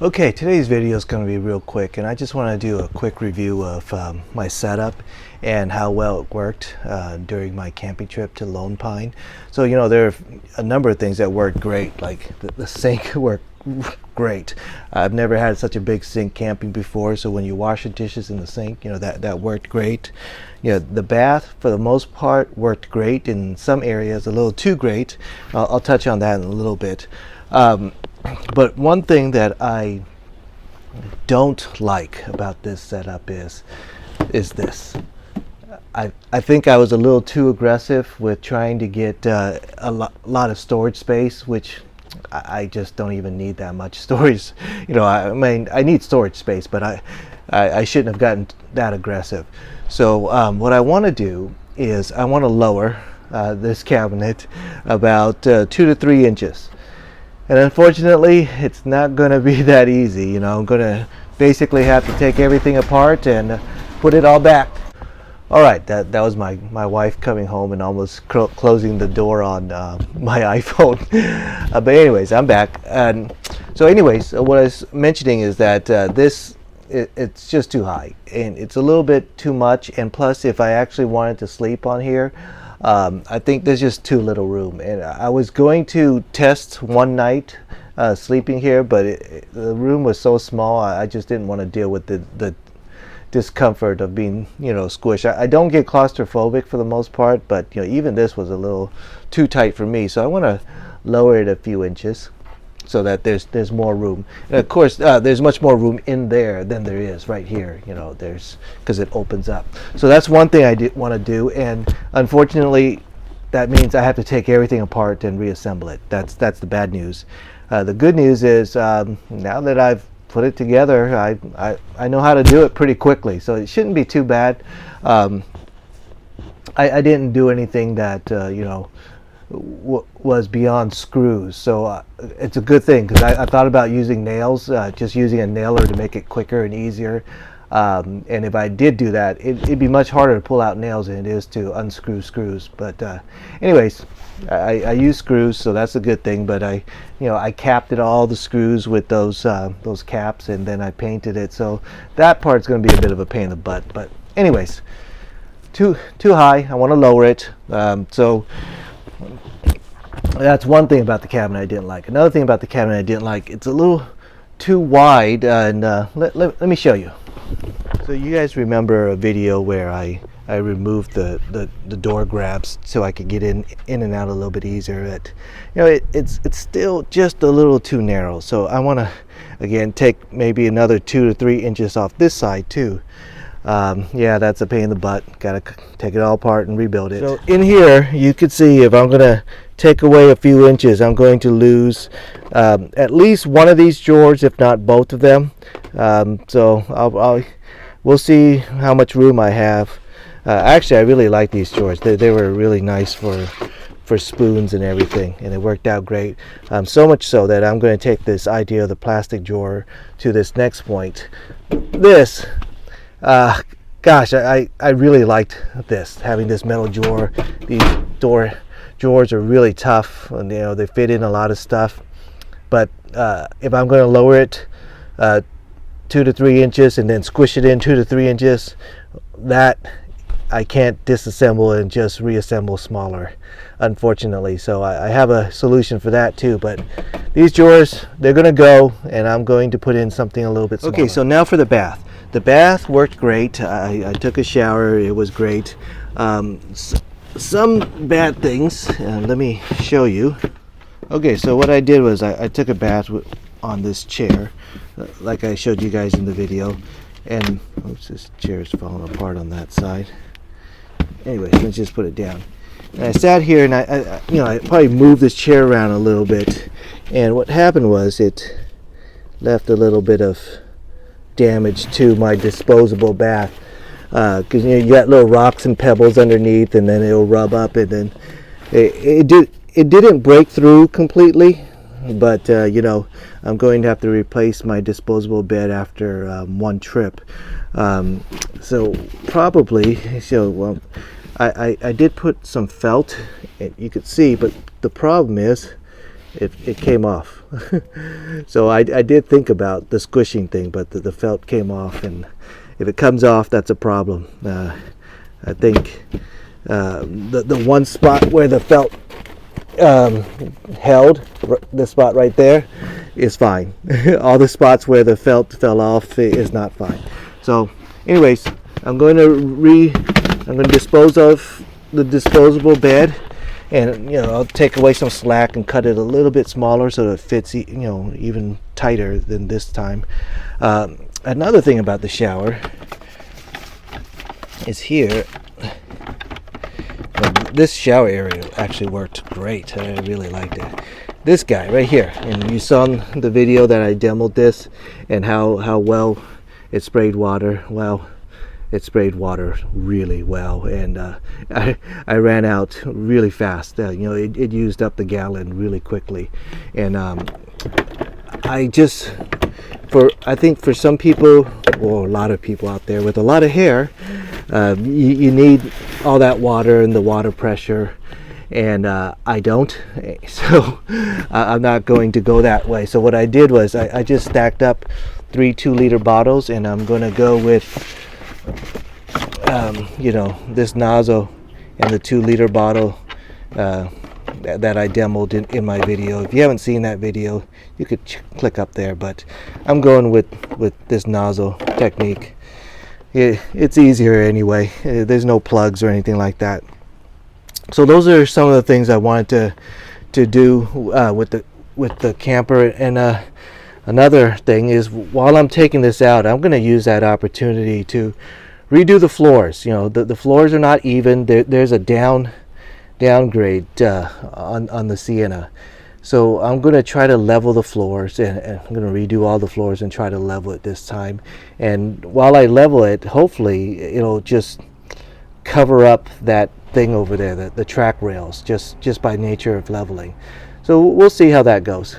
Okay, today's video is going to be real quick, and I just want to do a quick review of my setup and how well it worked during my camping trip to Lone Pine. So, you know, there are a number of things that worked great, like the sink worked great. I've never had such a big sink camping before, so when you wash the dishes in the sink, you know, that worked great. You know, the bath, for the most part, worked great. In some areas, a little too great. I'll touch on that in a little bit. But one thing that I don't like about this setup is this. I think I was a little too aggressive with trying to get a lot of storage space, which I just don't even need that much storage. You know, I mean, I need storage space, but I shouldn't have gotten that aggressive. So what I want to do is I want to lower this cabinet about 2 to 3 inches. And unfortunately, it's not going to be that easy. You know, I'm going to basically have to take everything apart and put it all back. All right, that was my wife coming home and almost closing the door on my iPhone. But anyways, I'm back. And so anyways, what I was mentioning is that it's just too high. And it's a little bit too much. And plus, if I actually wanted to sleep on here, I think there's just too little room, and I was going to test one night sleeping here, but the room was so small I just didn't want to deal with the discomfort of being, you know, squished. I don't get claustrophobic for the most part, but you know, even this was a little too tight for me, so I want to lower it a few inches so that there's more room. And of course, there's much more room in there than there is right here. You know, because it opens up. So that's one thing I want to do, and unfortunately, that means I have to take everything apart and reassemble it. That's the bad news. The good news is now that I've put it together, I know how to do it pretty quickly, so it shouldn't be too bad. I didn't do anything that you know, was beyond screws, so it's a good thing, because I thought about using nails, just using a nailer to make it quicker and easier, and if I did do that, it'd be much harder to pull out nails than it is to unscrew screws. But anyways, I use screws, so that's a good thing. But I capped it, all the screws, with those caps, and then I painted it, so that part's going to be a bit of a pain in the butt. But anyways, too high. I want to lower it. So that's one thing about the cabinet I didn't like. Another thing about the cabinet I didn't like, it's a little too wide, and let me show you. So you guys remember a video where I removed the door grabs so I could get in and out a little bit easier. But you know, it's still just a little too narrow, so I want to again take maybe another 2 to 3 inches off this side too. Yeah, that's a pain in the butt. Gotta take it all apart and rebuild it. So in here, you can see if I'm gonna take away a few inches, I'm going to lose at least one of these drawers, if not both of them. So we'll see how much room I have. Actually, I really like these drawers. They were really nice for spoons and everything, and it worked out great. So much so that I'm going to take this idea of the plastic drawer to this next point. This. Gosh, I really liked this, having this metal drawer. These drawers are really tough, and you know, they fit in a lot of stuff. But if I'm going to lower it 2 to 3 inches and then squish it in 2 to 3 inches, that I can't disassemble and just reassemble smaller, unfortunately. So I have a solution for that too. But these drawers, they're going to go, and I'm going to put in something a little bit smaller. Okay, so now for the bath. The bath worked great. I took a shower. It was great. Some bad things. Let me show you. Okay, so what I did was I took a bath on this chair, like I showed you guys in the video. And oops, this chair is falling apart on that side. Anyways, let's just put it down. And I sat here, and I probably moved this chair around a little bit. And what happened was it left a little bit of damage to my disposable bath, because you got little rocks and pebbles underneath, and then it'll rub up, and then it didn't break through completely, but you know, I'm going to have to replace my disposable bed after one trip. So probably, so well, I did put some felt, you could see, but the problem is it came off. So I did think about the squishing thing, but the felt came off, and if it comes off, that's a problem. I think the one spot where the felt held, the spot right there, is fine. All the spots where the felt fell off is not fine. So anyways, I'm going to dispose of the disposable bed, and I'll take away some slack and cut it a little bit smaller so that it fits even tighter than this time. Another thing about the shower is here. This shower area actually worked great. I really liked it. This guy right here, and you saw in the video that I demoed this and how well it sprayed water. Well, it sprayed water really well, and I ran out really fast. It used up the gallon really quickly, and I think for some people, or a lot of people out there with a lot of hair, you need all that water and the water pressure, and I don't, so I'm not going to go that way. So what I did was I just stacked up 3 2-liter bottles, and I'm going to go with this nozzle and the 2-liter bottle that I demoed in my video. If you haven't seen that video, you could click up there, but I'm going with this nozzle technique. It's easier anyway. There's no plugs or anything like that. So those are some of the things I wanted to do with the camper. And another thing is, while I'm taking this out, I'm going to use that opportunity to redo the floors. The floors are not even. There's a downgrade on the Sienna. So I'm going to try to level the floors, and I'm going to redo all the floors and try to level it this time. And while I level it, hopefully it'll just cover up that thing over there, the track rails, just by nature of leveling. So we'll see how that goes.